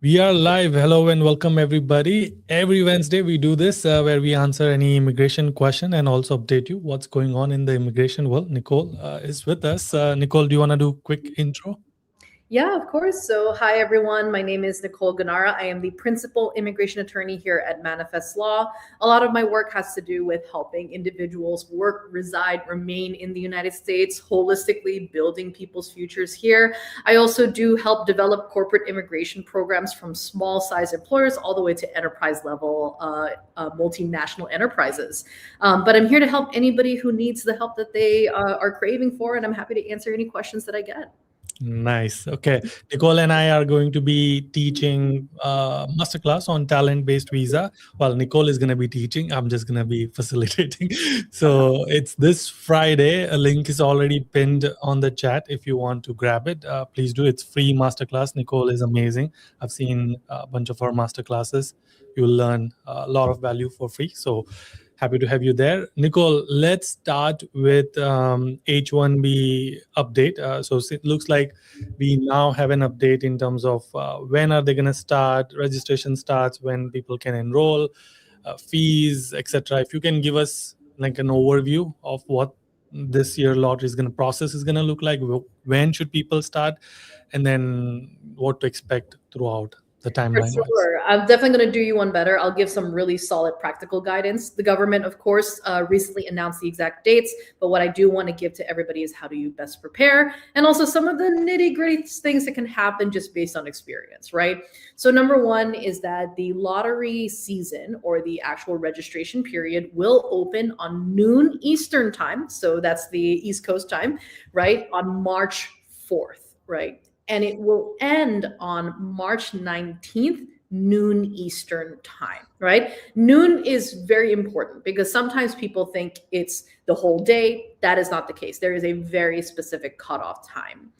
We are live. Hello and welcome, everybody. Every Wednesday, we do this where we answer any immigration question and also update you what's going on in the immigration world. Nicole is with us. Nicole, do you want to do a quick intro? Yeah, of course. So, hi everyone. My name is Nicole Ganara. I am the principal immigration attorney here at Manifest Law. A lot of my work has to do with helping individuals work, reside, remain in the United States, holistically building people's futures here. I also do help develop corporate immigration programs from small size employers all the way to enterprise level multinational enterprises. But I'm here to help anybody who needs the help that they are craving for, and I'm happy to answer any questions that I get. Nice. Okay. Nicole and I are going to be teaching masterclass on talent-based visa. Well, Nicole is going to be teaching. I'm just going to be facilitating. So it's this Friday. A link is already pinned on the chat. If you want to grab it, please do. It's free masterclass. Nicole is amazing. I've seen a bunch of her masterclasses. You'll learn a lot of value for free. So happy to have you there. Nicole, let's start with H1B update. So it looks like we now have an update in terms of when are they going to start, registration starts, when people can enroll, fees, etc. If you can give us like an overview of what this year lottery process is going to look like, when should people start, and then what to expect throughout the timeline. For sure. I'm definitely going to do you one better. I'll give some really solid practical guidance. The government, of course, recently announced the exact dates, but what I do want to give to everybody is how do you best prepare, and also some of the nitty-gritty things that can happen just based on experience, right? So number one is that the lottery season, or the actual registration period, will open on noon Eastern time. So that's the East Coast time, right? On March 4th, right? And it will end on March 19th, noon Eastern time, right? Noon is very important because sometimes people think it's the whole day. That is not the case. There is a very specific cutoff time.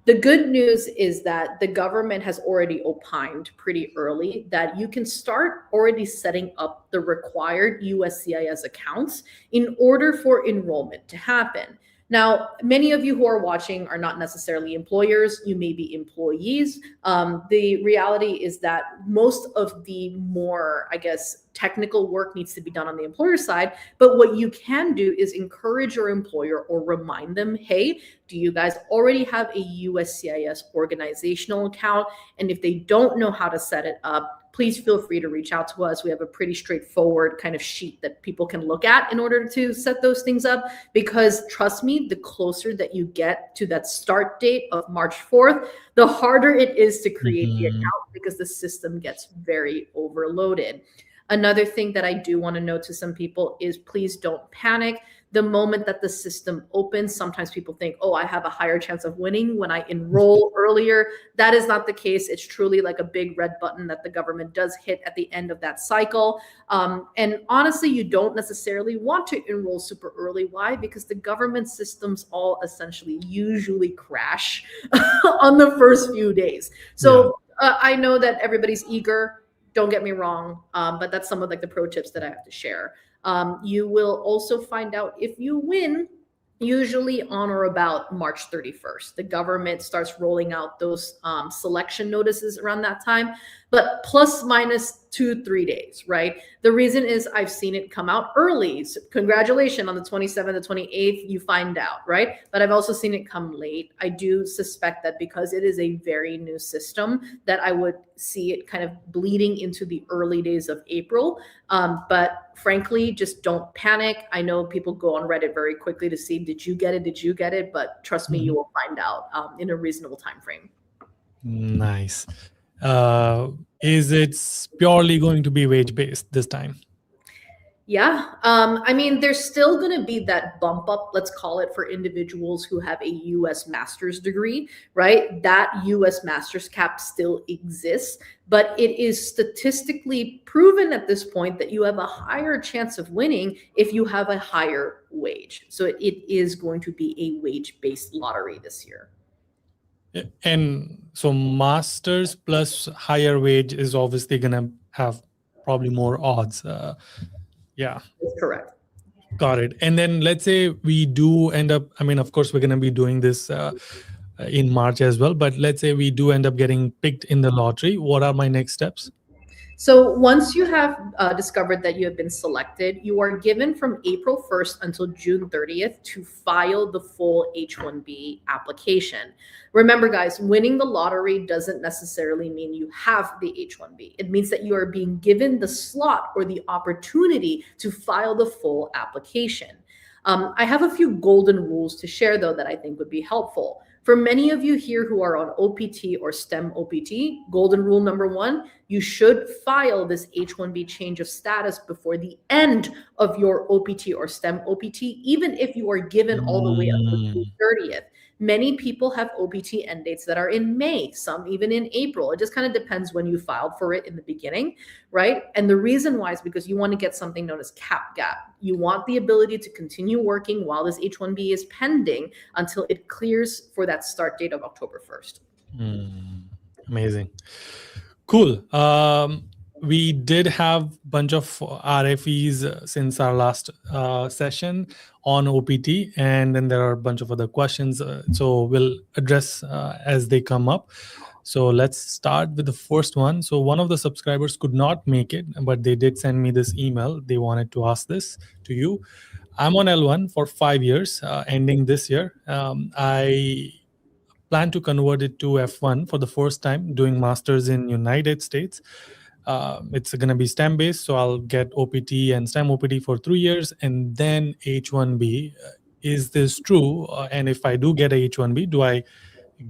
The good news is that the government has already opined pretty early that you can start already setting up the required USCIS accounts in order for enrollment to happen. Now, many of you who are watching are not necessarily employers. You may be employees. The reality is that most of the more, I guess, technical work needs to be done on the employer side. But what you can do is encourage your employer or remind them, hey, do you guys already have a USCIS organizational account? And if they don't know how to set it up, please feel free to reach out to us. We have a pretty straightforward kind of sheet that people can look at in order to set those things up. Because trust me, the closer that you get to that start date of March 4th, the harder it is to create the account because the system gets very overloaded. Another thing that I do want to note to some people is please don't panic. The moment that the system opens, sometimes people think, oh, I have a higher chance of winning when I enroll earlier. That is not the case. It's truly like a big red button that the government does hit at the end of that cycle. And honestly, you don't necessarily want to enroll super early. Why? Because the government systems all essentially usually crash on the first few days. So I know that everybody's eager. Don't get me wrong, but that's some of like the pro tips that I have to share. You will also find out if you win usually on or about March 31st. The government starts rolling out those selection notices around that time, but plus minus 2-3 days, right? The reason is I've seen it come out early. So congratulations, on the 27th, the 28th, you find out, right? But I've also seen it come late. I do suspect that because it is a very new system that I would see it kind of bleeding into the early days of April. But frankly, just don't panic. I know people go on Reddit very quickly to see, did you get it? Did you get it? But trust me, you will find out in a reasonable time frame. Nice. Is it purely going to be wage-based this time? Yeah. I mean, there's still going to be that bump up, let's call it, for individuals who have a U.S. master's degree, right? That U.S. master's cap still exists, but it is statistically proven at this point that you have a higher chance of winning if you have a higher wage. So it is going to be a wage-based lottery this year. And so masters plus higher wage is obviously going to have probably more odds. Yeah. That's correct. Got it. And then let's say we do end up, I mean, of course, we're going to be doing this in March as well. But let's say we do end up getting picked in the lottery. What are my next steps? So once you have discovered that you have been selected, you are given from April 1st until June 30th to file the full H-1B application. Remember, guys, winning the lottery doesn't necessarily mean you have the H-1B. It means that you are being given the slot or the opportunity to file the full application. I have a few golden rules to share, though, that I think would be helpful. For many of you here who are on OPT or STEM OPT, golden rule number 1, you should file this H-1B change of status before the end of your OPT or STEM OPT, even if you are given all the way up to June 30th. Many people have OPT end dates that are in May, some even in April. It just kind of depends when you filed for it in the beginning, right? And the reason why is because you want to get something known as cap gap. You want the ability to continue working while this H-1B is pending until it clears for that start date of October 1st. Amazing. Cool. We did have a bunch of RFEs since our last session on OPT, and then there are a bunch of other questions. So we'll address as they come up. So let's start with the first one. So one of the subscribers could not make it, but they did send me this email. They wanted to ask this to you. I'm on L1 for 5 years, ending this year. I plan to convert it to F1 for the first time, doing masters in United States. It's going to be STEM based, so I'll get OPT and STEM OPT for 3 years and then H1B. Is this true? And if I do get a H1B, do I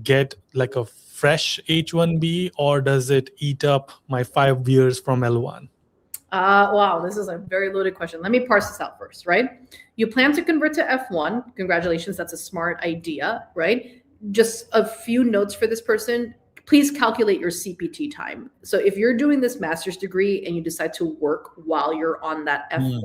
get like a fresh H1B, or does it eat up my 5 years from L1? Wow, this is a very loaded question. Let me parse this out first, right? You plan to convert to F1. Congratulations, that's a smart idea, right? Just a few notes for this person. Please calculate your CPT time. So if you're doing this master's degree and you decide to work while you're on that F1,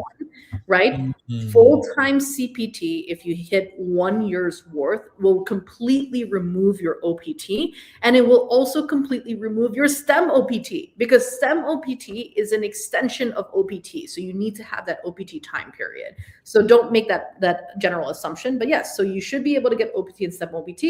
right? Full-time CPT, if you hit 1 year's worth, will completely remove your OPT, and it will also completely remove your STEM OPT, because STEM OPT is an extension of OPT. So you need to have that OPT time period. So don't make that general assumption. But yes, so you should be able to get OPT and STEM OPT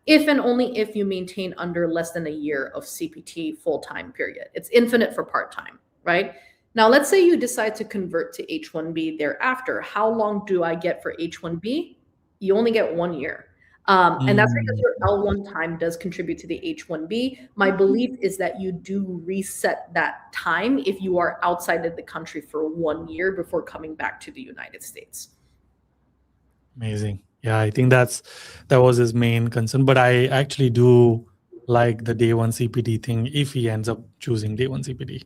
if and only if you maintain under less than a year of CPT full-time period. It's infinite for part-time, right? Now, let's say you decide to convert to H-1B thereafter. How long do I get for H-1B? You only get 1 year. And that's because your L1 time does contribute to the H-1B. My belief is that you do reset that time if you are outside of the country for 1 year before coming back to the United States. Amazing. Yeah, I think that was his main concern. But I actually do like the day one CPT thing if he ends up choosing day one CPT.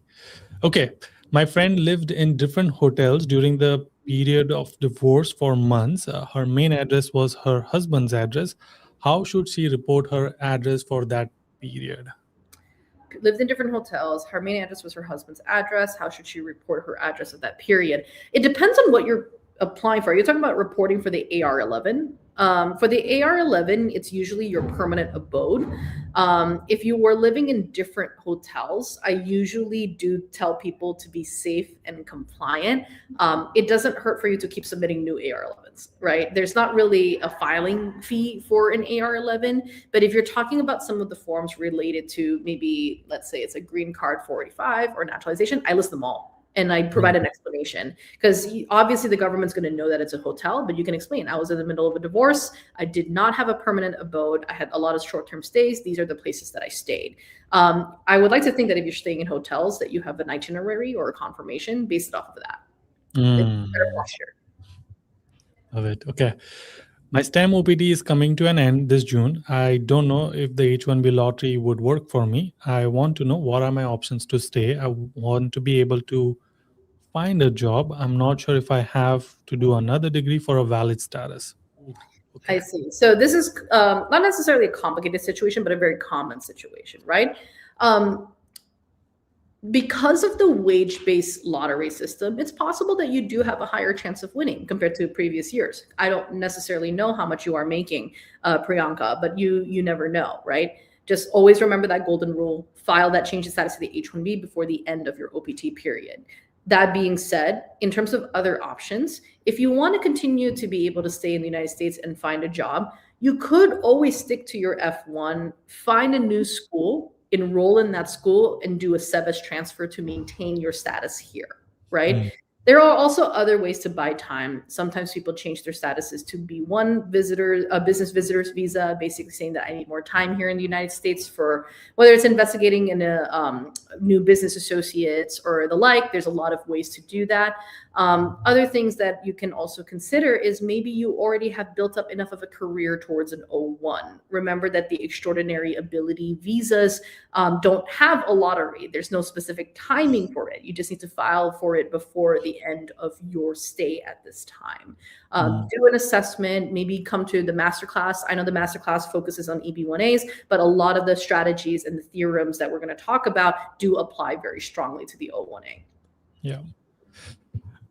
Okay. My friend lived in different hotels during the period of divorce for months. Her main address was her husband's address. How should she report her address for that period? Lived in different hotels. Her main address was her husband's address. How should she report her address of that period? It depends on what you're applying for. You're talking about reporting for the AR-11. For the AR-11, it's usually your permanent abode. If you were living in different hotels, I usually do tell people to be safe and compliant. It doesn't hurt for you to keep submitting new AR-11s, right? There's not really a filing fee for an AR-11, but if you're talking about some of the forms related to maybe, let's say it's a green card 485 or naturalization, I list them all. And I provide an explanation, because obviously the government's going to know that it's a hotel, but you can explain. I was in the middle of a divorce. I did not have a permanent abode. I had a lot of short-term stays. These are the places that I stayed. I would like to think that if you're staying in hotels, that you have an itinerary or a confirmation based off of that. It's better posture. Love it. Okay. My STEM OPT is coming to an end this June. I don't know if the H-1B lottery would work for me. I want to know what are my options to stay. I want to be able to find a job. I'm not sure if I have to do another degree for a valid status. Okay. I see. So this is not necessarily a complicated situation, but a very common situation, right? Because of the wage-based lottery system, it's possible that you do have a higher chance of winning compared to previous years. I don't necessarily know how much you are making, Priyanka, but you never know, right? Just always remember that golden rule. File that change of status to the H-1B before the end of your OPT period. That being said, in terms of other options, if you want to continue to be able to stay in the United States and find a job, You could always stick to your F1, find a new school, enroll in that school, and do a SEVIS transfer to maintain your status here, right? Mm. There are also other ways to buy time. Sometimes people change their statuses to B1 visitor, a business visitor's visa, basically saying that I need more time here in the United States for whether it's investigating in a new business associates or the like. There's a lot of ways to do that. Other things that you can also consider is maybe you already have built up enough of a career towards an O1. Remember that the extraordinary ability visas don't have a lottery. There's no specific timing for it. You just need to file for it before the end of your stay at this time. Do an assessment, maybe come to the masterclass. I know the masterclass focuses on EB1As, but a lot of the strategies and the theorems that we're going to talk about do apply very strongly to the O1A. Yeah.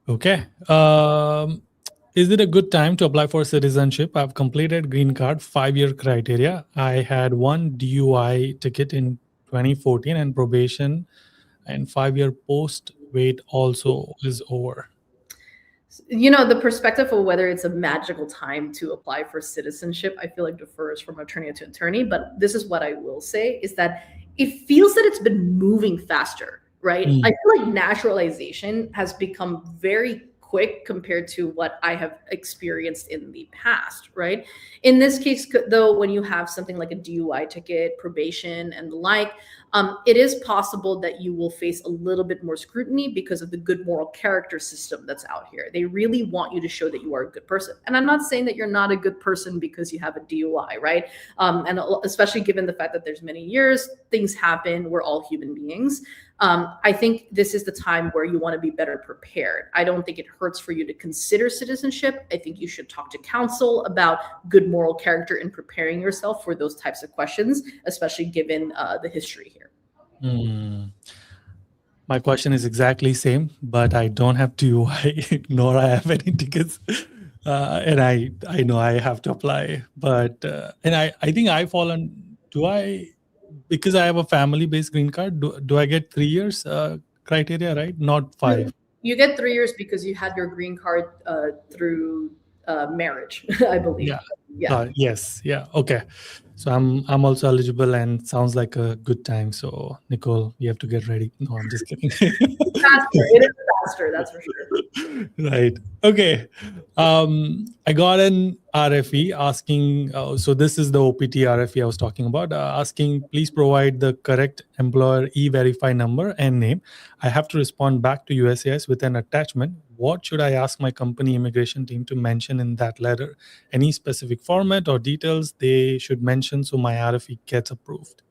Okay. Is it a good time to apply for citizenship? I've completed green card 5-year criteria. I had 1 DUI ticket in 2014 and probation, and 5-year post wait also is over. You know, the perspective of whether it's a magical time to apply for citizenship, I feel like differs from attorney to attorney. But this is what I will say is that it feels that it's been moving faster, right? I feel like naturalization has become very quick compared to what I have experienced in the past, right? In this case, though, when you have something like a DUI ticket, probation, and the like, it is possible that you will face a little bit more scrutiny because of the good moral character system that's out here. They really want you to show that you are a good person. And I'm not saying that you're not a good person because you have a DUI, right? And especially given the fact that there's many years, things happen, we're all human beings. I think this is the time where you want to be better prepared. I don't think it hurts for you to consider citizenship. I think you should talk to counsel about good moral character in preparing yourself for those types of questions, especially given the history here. My question is exactly same, but I don't have DUI nor I have any tickets. And I know I have to apply, but and I think I fall on, because I have a family-based green card, do I get 3 years criteria, right? Not 5. You get 3 years because you had your green card through marriage, I believe. Yeah. Yes. Yeah. Okay. So I'm also eligible, and sounds like a good time. So Nicole, we have to get ready. No, I'm just kidding. Faster. It is faster, that's for sure. Right. Okay. I got an RFE asking, so this is the OPT RFE I was talking about, asking, please provide the correct employer e-verify number and name. I have to respond back to USCIS with an attachment. What should I ask my company immigration team to mention in that letter? Any specific format or details they should mention so my RFE gets approved?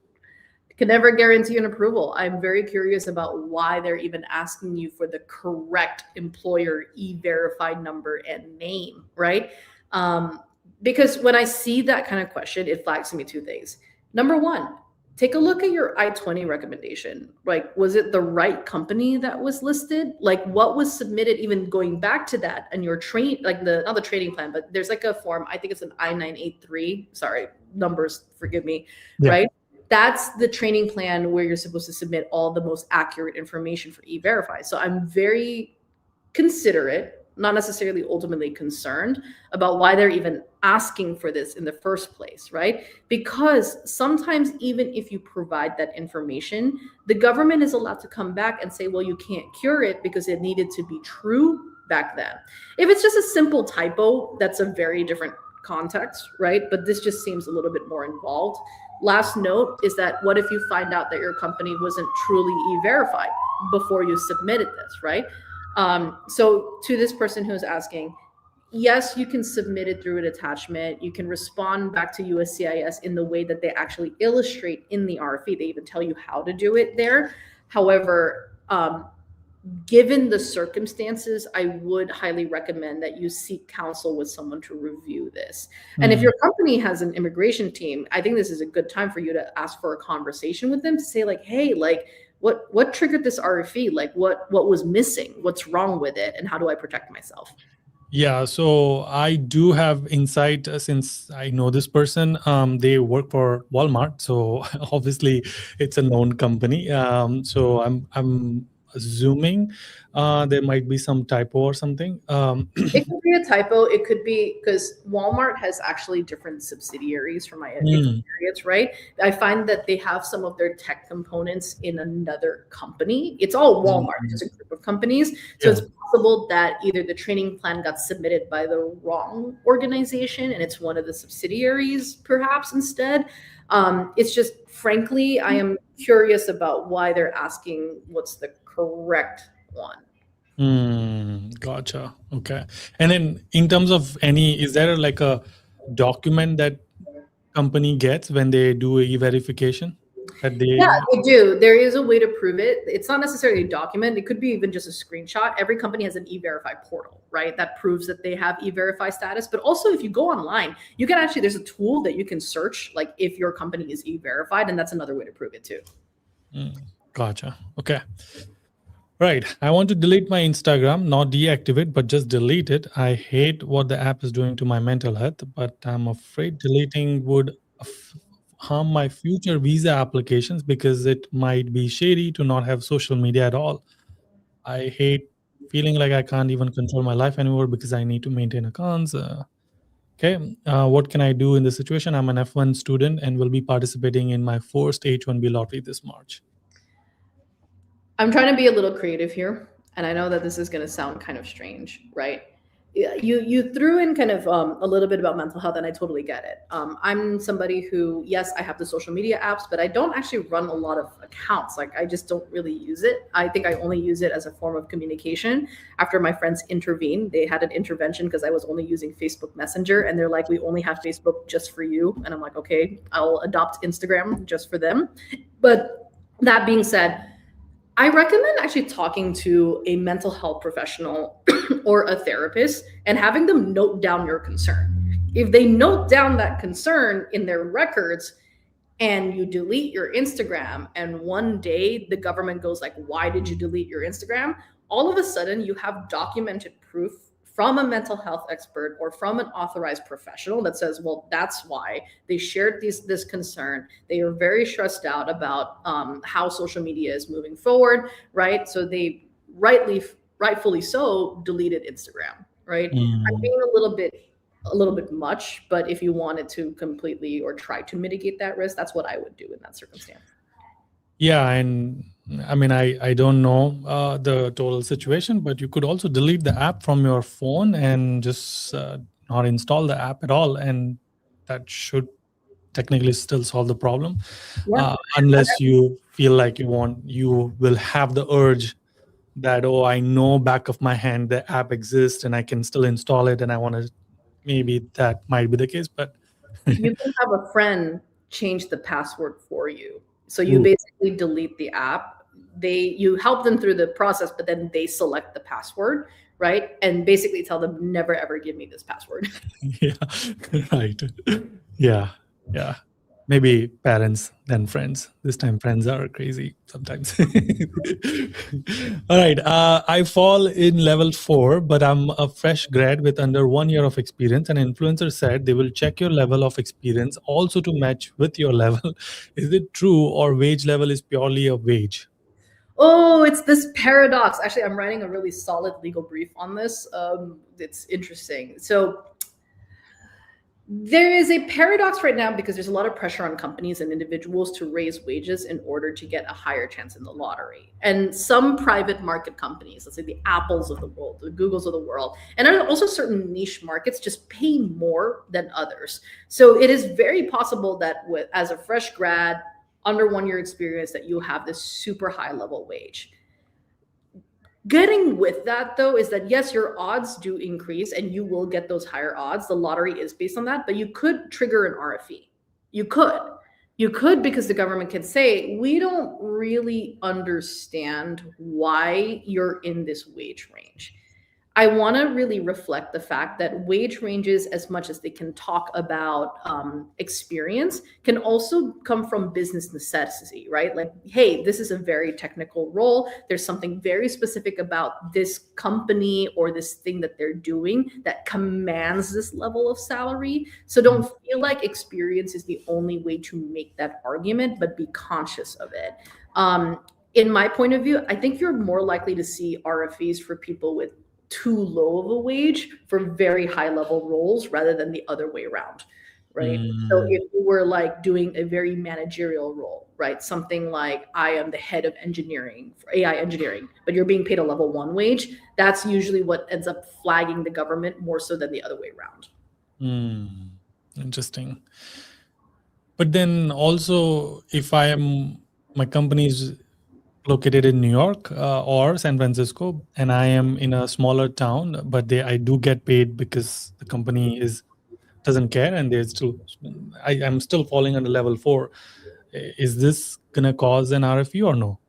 Can never guarantee an approval. I'm very curious about why they're even asking you for the correct employer e-verify number and name, right? Because when I see that kind of question, it flags to me 2 things. Number one, take a look at your I-20 recommendation. Like, was it the right company that was listed? Like, what was submitted, even going back to that, and your train, like not the training plan, but there's like a form, I think it's an I-983, sorry, numbers, forgive me, right? That's the training plan where you're supposed to submit all the most accurate information for e-verify. So I'm very considerate, not necessarily ultimately concerned about why they're even asking for this in the first place, right? Because sometimes even if you provide that information, the government is allowed to come back and say, well, you can't cure it because it needed to be true back then. If it's just a simple typo, that's a very different context, right? But this just seems a little bit more involved. Last note is that what if you find out that your company wasn't truly e-verified before you submitted this, right? So to this person who's asking, yes, you can submit it through an attachment. You can respond back to USCIS in the way that they actually illustrate in the RFE. They even tell you how to do it there. However, given the circumstances, I would highly recommend that you seek counsel with someone to review this. And if your company has an immigration team, I think this is a good time for you to ask for a conversation with them to say like, hey, like what triggered this RFE? Like what was missing? What's wrong with it? And how do I protect myself? Yeah, so I do have insight since I know this person. They work for Walmart, so obviously it's a known company. So I'm assuming there might be some typo or something. It could be a typo. It could be because Walmart has actually different subsidiaries from my experience, right? I find that they have some of their tech components in another company. It's all Walmart, it's just a group of companies. So it's possible that either the training plan got submitted by the wrong organization and it's one of the subsidiaries perhaps instead. It's just, frankly, I am curious about why they're asking what's the correct one. Gotcha. Okay. And then in terms of is there like a document that company gets when they do e-verification? Yeah, they do. There is a way to prove it. It's not necessarily a document. It could be even just a screenshot. Every company has an e-verify portal, right? That proves that they have e-verify status. But also if you go online, you can actually, there's a tool that you can search, like if your company is e-verified, and that's another way to prove it too. Gotcha. Okay. Right. I want to delete my Instagram, not deactivate, but just delete it. I hate what the app is doing to my mental health, but I'm afraid deleting would harm my future visa applications because it might be shady to not have social media at all. I hate feeling like I can't even control my life anymore because I need to maintain accounts. Okay. What can I do in this situation? I'm an F1 student and will be participating in my first H1B lottery this March. I'm trying to be a little creative here, and I know that this is going to sound kind of strange, right? You threw in kind of a little bit about mental health, and I totally get it. I'm somebody who, yes, I have the social media apps, but I don't actually run a lot of accounts. Like, I just don't really use it. I think I only use it as a form of communication. After my friends intervened, they had an intervention because I was only using Facebook Messenger, and they're like, we only have Facebook just for you. And I'm like, okay, I'll adopt Instagram just for them. But that being said, I recommend actually talking to a mental health professional or a therapist and having them note down your concern. If they note down that concern in their records and you delete your Instagram and one day the government goes like, why did you delete your Instagram? All of a sudden you have documented proof from a mental health expert or from an authorized professional that says, well, that's why they shared this concern. They are very stressed out about how social media is moving forward, right? So they rightfully so deleted Instagram, right? I'm being a little bit much, but if you wanted to completely or try to mitigate that risk, that's what I would do in that circumstance. Yeah, and I mean, I don't know the total situation, but you could also delete the app from your phone and just not install the app at all, and that should technically still solve the problem, unless you feel like you will have the urge that, oh, I know back of my hand the app exists and I can still install it, and I want to. Maybe that might be the case, but you can have a friend change the password for you. So you basically delete the app. You help them through the process, but then they select the password, right? And basically tell them, never ever give me this password. Yeah, right. Yeah. Maybe parents then friends. This time friends are crazy sometimes. All right. I fall in level 4, but I'm a fresh grad with under 1 year of experience. An influencer said they will check your level of experience also to match with your level. Is it true, or wage level is purely a wage? Oh, it's this paradox. Actually, I'm writing a really solid legal brief on this. It's interesting. So there is a paradox right now because there's a lot of pressure on companies and individuals to raise wages in order to get a higher chance in the lottery. And some private market companies, let's say the Apples of the world, the Googles of the world, and also certain niche markets just pay more than others. So it is very possible that as a fresh grad, under 1 year experience, that you have this super high level wage. Getting with that, though, is that yes, your odds do increase and you will get those higher odds. The lottery is based on that, but you could trigger an RFE. You could because the government can say, we don't really understand why you're in this wage range. I want to really reflect the fact that wage ranges, as much as they can talk about experience, can also come from business necessity, right? Like, hey, this is a very technical role. There's something very specific about this company or this thing that they're doing that commands this level of salary. So don't feel like experience is the only way to make that argument, but be conscious of it. in my point of view, I think you're more likely to see RFEs for people with too low of a wage for very high level roles rather than the other way around, right? So if you were like doing a very managerial role, right? Something like I am the head of engineering for AI engineering, but you're being paid a level 1 wage, that's usually what ends up flagging the government more so than the other way around. Interesting. But then also, if my company is located in New York or San Francisco, and I am in a smaller town, but I do get paid because the company doesn't care, and I'm still falling under level 4. Is this gonna cause an RFE or no?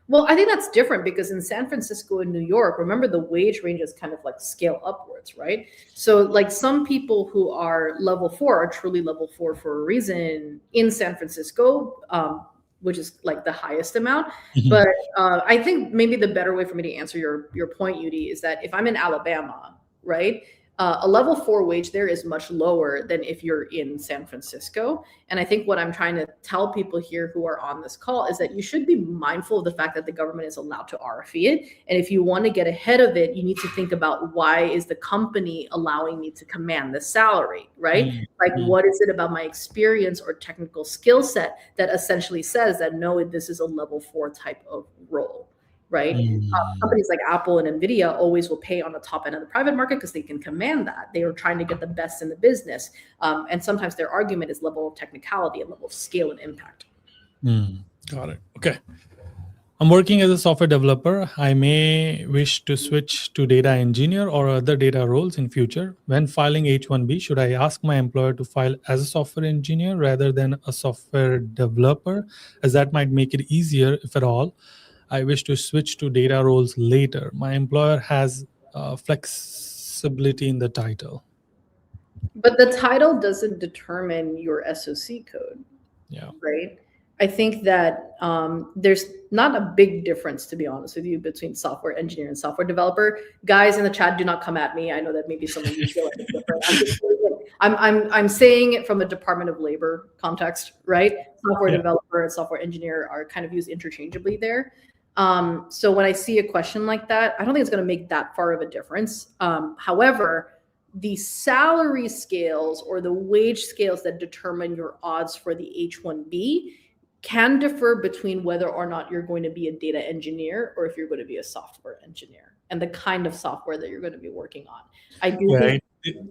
Well, I think that's different because in San Francisco and New York, remember the wage ranges kind of like scale upwards, right? So like some people who are level 4 are truly level 4 for a reason in San Francisco, which is like the highest amount. But I think maybe the better way for me to answer your point, Yudi, is that if I'm in Alabama, right? A level 4 wage there is much lower than if you're in San Francisco. And I think what I'm trying to tell people here who are on this call is that you should be mindful of the fact that the government is allowed to RFE it. And if you want to get ahead of it, you need to think about, why is the company allowing me to command the salary, right? Like, what is it about my experience or technical skill set that essentially says that, no, this is a level 4 type of role? Right? Companies like Apple and Nvidia always will pay on the top end of the private market because they can command that. They are trying to get the best in the business. And sometimes their argument is level of technicality and level of scale and impact. Got it. Okay. I'm working as a software developer. I may wish to switch to data engineer or other data roles in future. When filing H1B, should I ask my employer to file as a software engineer rather than a software developer, as that might make it easier, if at all? I wish to switch to data roles later. My employer has flexibility in the title. But the title doesn't determine your SOC code. Yeah. Right? I think that there's not a big difference, to be honest with you, between software engineer and software developer. Guys in the chat, do not come at me. I know that maybe some of you feel like it's different. I'm saying it from a Department of Labor context, right? Software developer and software engineer are kind of used interchangeably there. So when I see a question like that, I don't think it's going to make that far of a difference. However, the salary scales or the wage scales that determine your odds for the H1B can differ between whether or not you're going to be a data engineer or if you're going to be a software engineer, and the kind of software that you're going to be working on. I do think.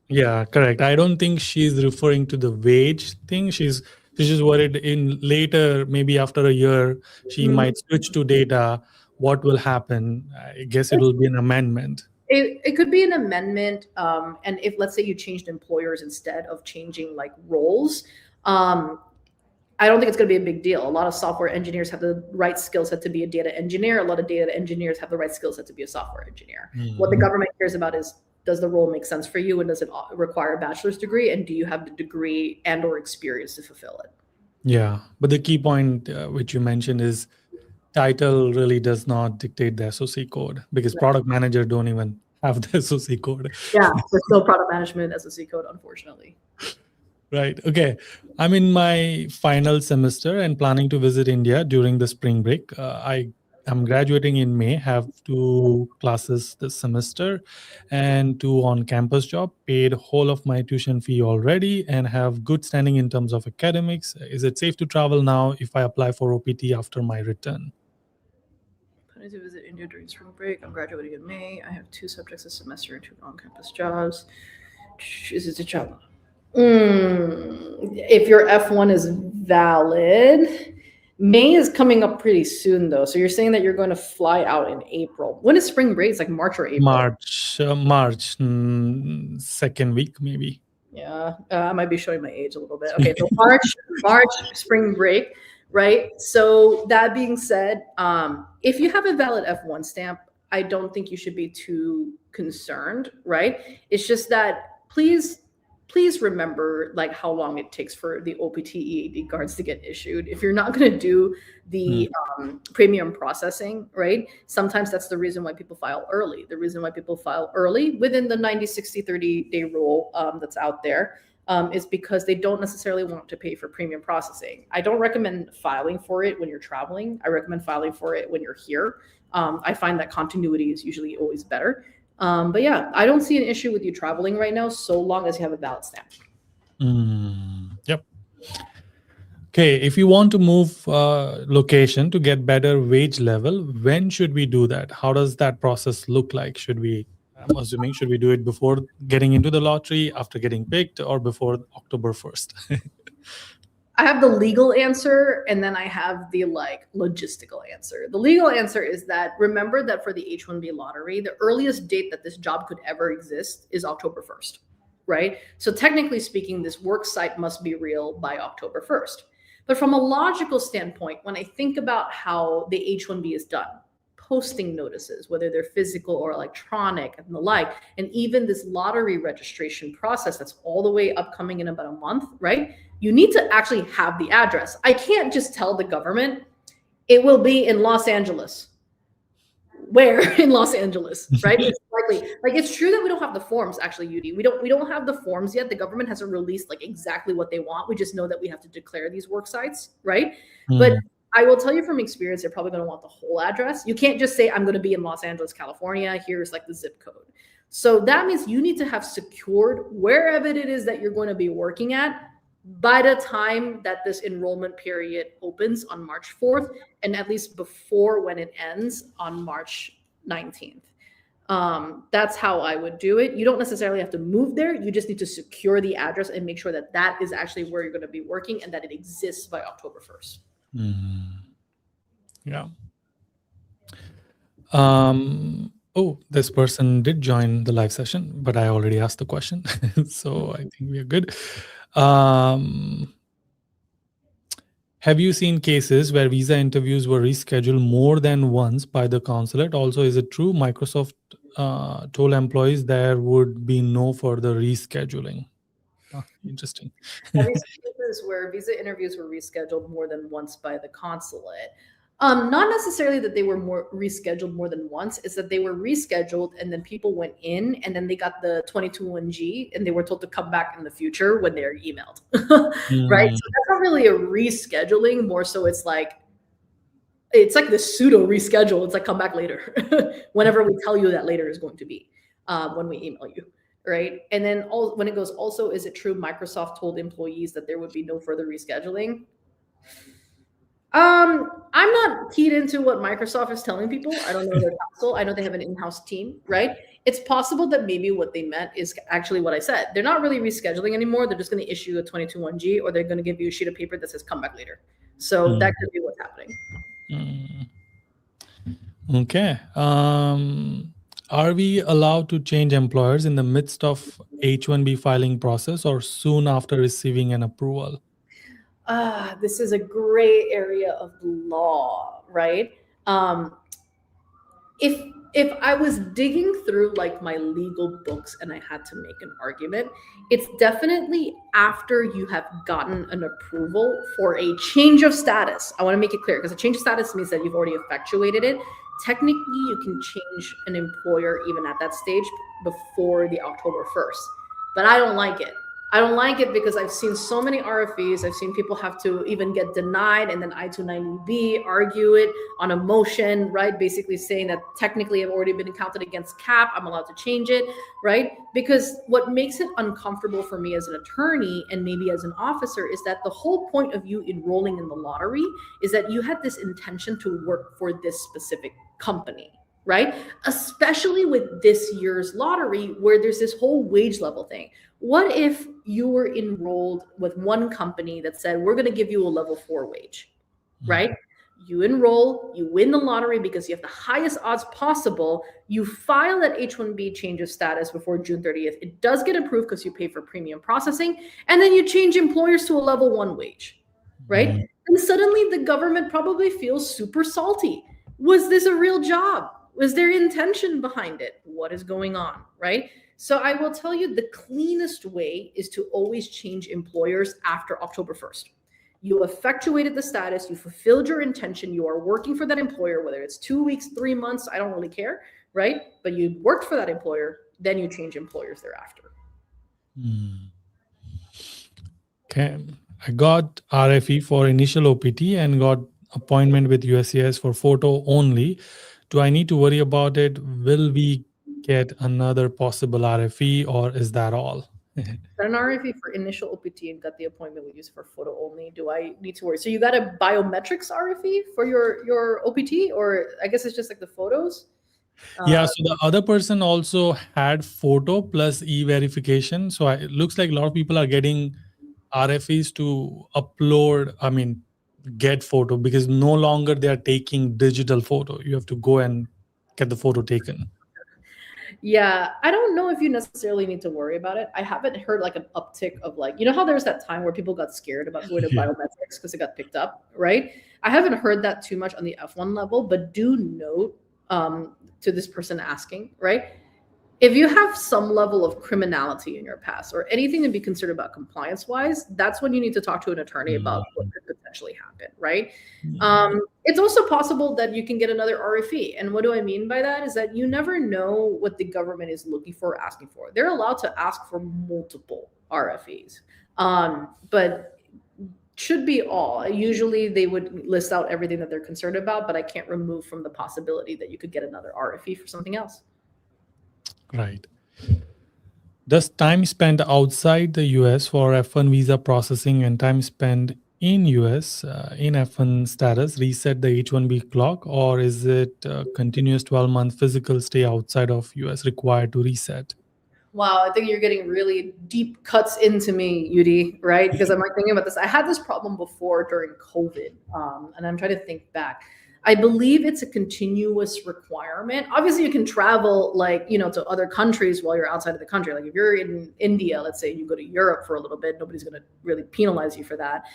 Yeah, correct. I don't think she's referring to the wage thing. She's just worried in later, maybe after a year, she might switch to data. What will happen? I guess it will be an amendment. It could be an amendment. And if, let's say, you changed employers instead of changing like roles, I don't think it's going to be a big deal. A lot of software engineers have the right skill set to be a data engineer. A lot of data engineers have the right skill set to be a software engineer. What the government cares about is, does the role make sense for you, and does it require a bachelor's degree, and do you have the degree and or experience to fulfill it? Yeah, but the key point which you mentioned is title really does not dictate the SOC code, because product manager don't even have the SOC code. Yeah, there's still product management SOC code, unfortunately. Right. Okay. I'm in my final semester and planning to visit India during the spring break. I'm graduating in May, have 2 classes this semester and 2 on-campus job, paid whole of my tuition fee already, and have good standing in terms of academics. Is it safe to travel now if I apply for OPT after my return? Planning to visit India during spring break. I'm graduating in May. I have 2 subjects this semester and 2 on-campus jobs. Is it a travel? If your F1 is valid, May is coming up pretty soon, though. So you're saying that you're going to fly out in April. When is spring break? It's like March or April? March, second week, maybe. Yeah, I might be showing my age a little bit. Okay, so March, spring break, right? So that being said, if you have a valid F1 stamp, I don't think you should be too concerned, right? It's just that please remember like how long it takes for the OPT EAD cards to get issued. If you're not going to do the premium processing, right? Sometimes that's the reason why people file early. The reason why people file early within the 90, 60, 30-day rule that's out there is because they don't necessarily want to pay for premium processing. I don't recommend filing for it when you're traveling. I recommend filing for it when you're here. I find that continuity is usually always better. But yeah, I don't see an issue with you traveling right now, so long as you have a valid stamp. Yep. Okay, if you want to move location to get better wage level, when should we do that? How does that process look like? Should we do it before getting into the lottery, after getting picked, or before October 1st? I have the legal answer, and then I have the logistical answer. The legal answer is that remember that for the H-1B lottery, the earliest date that this job could ever exist is October 1st, right? So technically speaking, this work site must be real by October 1st. But from a logical standpoint, when I think about how the H-1B is done, posting notices, whether they're physical or electronic and the like, and even this lottery registration process that's all the way upcoming in about a month, right? You need to actually have the address. I can't just tell the government it will be in Los Angeles. Where in Los Angeles, right? It's likely. It's true that we don't have the forms actually, Yudi. We don't have the forms yet. The government hasn't released exactly what they want. We just know that we have to declare these work sites, right? But I will tell you from experience, they're probably going to want the whole address. You can't just say, I'm going to be in Los Angeles, California. Here's the zip code. So that means you need to have secured wherever it is that you're going to be working at by the time that this enrollment period opens on March 4th, and at least before when it ends on March 19th. That's how I would do it. You don't necessarily have to move there. You just need to secure the address and make sure that that is actually where you're going to be working and that it exists by October 1st. Yeah. Oh, this person did join the live session, but I already asked the question. So I think we are good. Have you seen cases where visa interviews were rescheduled more than once by the consulate? Also, is it true Microsoft told employees there would be no further rescheduling? Interesting. Have you seen cases where visa interviews were rescheduled more than once by the consulate? Not necessarily that they were rescheduled more than once. It's that they were rescheduled and then people went in and then they got the 221G and they were told to come back in the future when they're emailed, right? So that's not really a rescheduling. More so it's like the pseudo reschedule. It's come back later whenever we tell you that later is going to be when we email you, right? And then when it goes also, is it true Microsoft told employees that there would be no further rescheduling? I'm not keyed into what Microsoft is telling people. I don't know their counsel. I know they have an in-house team, right? It's possible that maybe what they meant is actually what I said. They're not really rescheduling anymore. They're just going to issue a 221G, or they're going to give you a sheet of paper that says come back later. So that could be what's happening. Okay. Are we allowed to change employers in the midst of H-1B filing process or soon after receiving an approval? This is a gray area of law, right? If I was digging through my legal books and I had to make an argument, it's definitely after you have gotten an approval for a change of status. I want to make it clear because a change of status means that you've already effectuated it. Technically, you can change an employer even at that stage before the October 1st, but I don't like it. I don't like it because I've seen so many RFEs. I've seen people have to even get denied and then I-290B argue it on a motion, right? Basically saying that technically I've already been counted against CAP. I'm allowed to change it, right? Because what makes it uncomfortable for me as an attorney and maybe as an officer is that the whole point of you enrolling in the lottery is that you had this intention to work for this specific company, right? Especially with this year's lottery where there's this whole wage level thing. What if you were enrolled with one company that said, we're going to give you a level 4 wage, right? You enroll, you win the lottery because you have the highest odds possible. You file that H-1B change of status before June 30th. It does get approved because you pay for premium processing. And then you change employers to a level 1 wage, right? And suddenly the government probably feels super salty. Was this a real job? Was there intention behind it? What is going on, right? So I will tell you the cleanest way is to always change employers after October 1st. You effectuated the status, you fulfilled your intention, you are working for that employer, whether it's 2 weeks, 3 months, I don't really care, right? But you worked for that employer, then you change employers thereafter. Okay. I got RFE for initial OPT and got appointment with USCIS for photo only. Do I need to worry about it? Will we get another possible RFE or is that all? Got an RFE for initial OPT and got the appointment with you for photo only. Do I need to worry? So you got a biometrics RFE for your OPT, or I guess it's just like the photos? Yeah, so the other person also had photo plus e-verification. So it looks like a lot of people are getting RFEs to upload, get photo, because no longer they are taking digital photo. You have to go and get the photo taken. Yeah, I don't know if you necessarily need to worry about it. I haven't heard like an uptick of like, you know how there's that time where people got scared about going to Yeah. biometrics because it got picked up, right? I haven't heard that too much on the F1 level, but do note to this person asking, right? If you have some level of criminality in your past or anything to be concerned about compliance wise, that's when you need to talk to an attorney about what could potentially happen, right? It's also possible that you can get another RFE. And what do I mean by that is that you never know what the government is looking for, asking for. They're allowed to ask for multiple RFEs, but should be all. Usually they would list out everything that they're concerned about, but I can't remove from the possibility that you could get another RFE for something else. Right. Does time spent outside the US for F1 visa processing and time spent in US in F1 status reset the H1B clock, or is it a continuous 12-month physical stay outside of US required to reset? Wow, I think you're getting really deep cuts into me, Yudi, right? Because I'm like thinking about this. I had this problem before during COVID, and I'm trying to think back. I believe it's a continuous requirement. Obviously, you can travel to other countries while you're outside of the country. Like if you're in India, let's say you go to Europe for a little bit, nobody's going to really penalize you for that.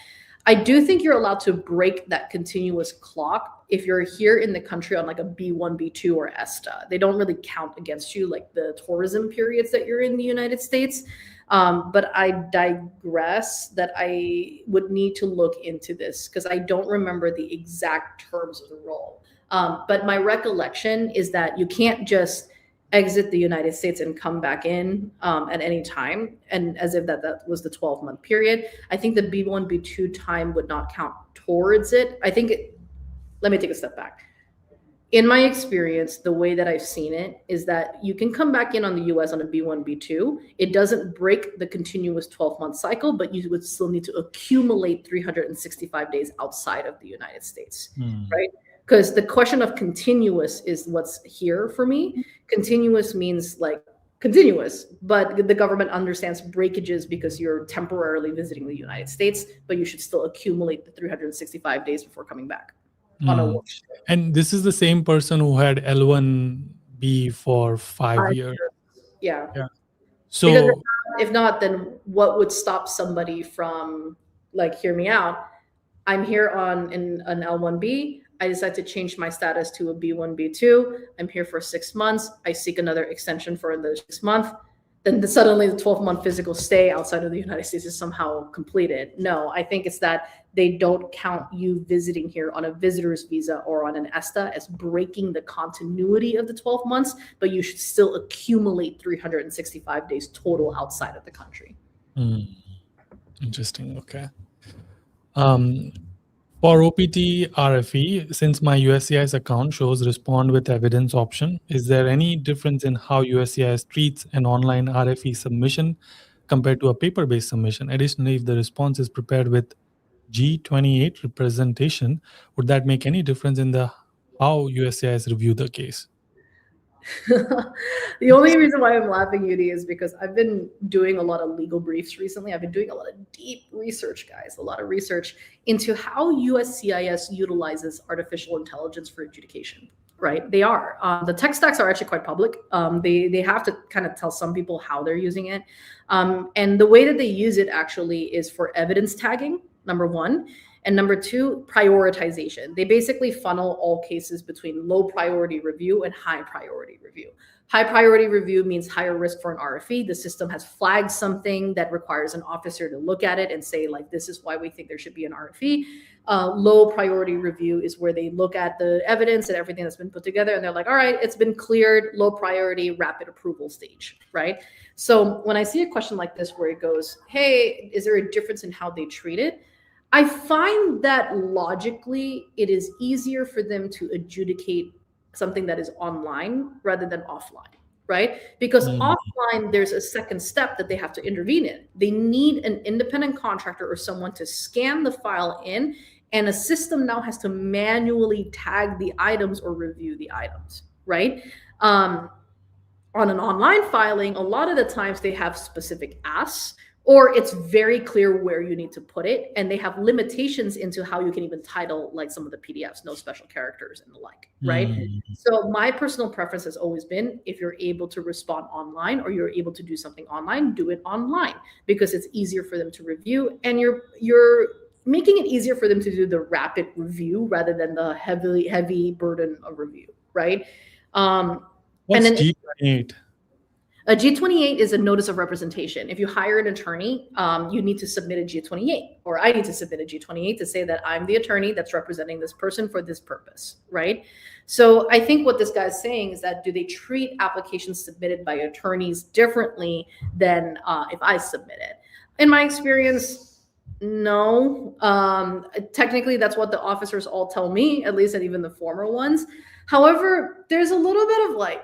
I do think you're allowed to break that continuous clock if you're here in the country on like a B1, B2, or ESTA. They don't really count against you like the tourism periods that you're in the United States. But I digress that I would need to look into this because I don't remember the exact terms of the role. But my recollection is that you can't just exit the United States and come back in at any time, and as if that was the 12-month period. I think the B1, B2 time would not count towards it. Let me take a step back. In my experience, the way that I've seen it is that you can come back in on the US on a B1, B2. It doesn't break the continuous 12-month cycle, but you would still need to accumulate 365 days outside of the United States, right? Because the question of continuous is what's here for me. Continuous means like continuous, but the government understands breakages because you're temporarily visiting the United States, but you should still accumulate the 365 days before coming back on a work trip. And this is the same person who had L1B for 5 years. Yeah. So because if not, then what would stop somebody from hear me out? I'm here on an L1B. I decide to change my status to a B1, B2. I'm here for 6 months. I seek another extension for the 6 month. Then suddenly the 12-month physical stay outside of the United States is somehow completed. No, I think it's that they don't count you visiting here on a visitor's visa or on an ESTA as breaking the continuity of the 12 months, but you should still accumulate 365 days total outside of the country. Interesting. Okay. For OPT RFE, since my USCIS account shows respond with evidence option, is there any difference in how USCIS treats an online RFE submission compared to a paper-based submission? Additionally, if the response is prepared with G28 representation, would that make any difference in how USCIS review the case? The only reason why I'm laughing, Yudi, is because I've been doing a lot of legal briefs recently. I've been doing a lot of deep research, guys, a lot of research into how USCIS utilizes artificial intelligence for adjudication, right? They are. The tech stacks are actually quite public. They have to kind of tell some people how they're using it. And the way that they use it actually is for evidence tagging, number one. And number two, prioritization. They basically funnel all cases between low priority review and high priority review. High priority review means higher risk for an RFE. The system has flagged something that requires an officer to look at it and say, like, this is why we think there should be an RFE. Low priority review is where they look at the evidence and everything that's been put together, and they're like, all right, it's been cleared, low priority, rapid approval stage, right? So when I see a question like this where it goes, hey, is there a difference in how they treat it? I find that logically it is easier for them to adjudicate something that is online rather than offline, right? Because offline, there's a second step that they have to intervene in. They need an independent contractor or someone to scan the file in, and a system now has to manually tag the items or review the items, right? On an online filing, a lot of the times they have specific asks, or it's very clear where you need to put it, and they have limitations into how you can even title like some of the PDFs, no special characters and the like, right? So my personal preference has always been, if you're able to respond online or you're able to do something online, do it online, because it's easier for them to review, and you're making it easier for them to do the rapid review rather than the heavy burden of review, right? What's and then G28? A G28 is a notice of representation. If you hire an attorney, you need to submit a G28, or I need to submit a G28 to say that I'm the attorney that's representing this person for this purpose, right? So I think what this guy's saying is that, do they treat applications submitted by attorneys differently than if I submit it? In my experience, no. Technically, that's what the officers all tell me, at least, and even the former ones. However, there's a little bit of like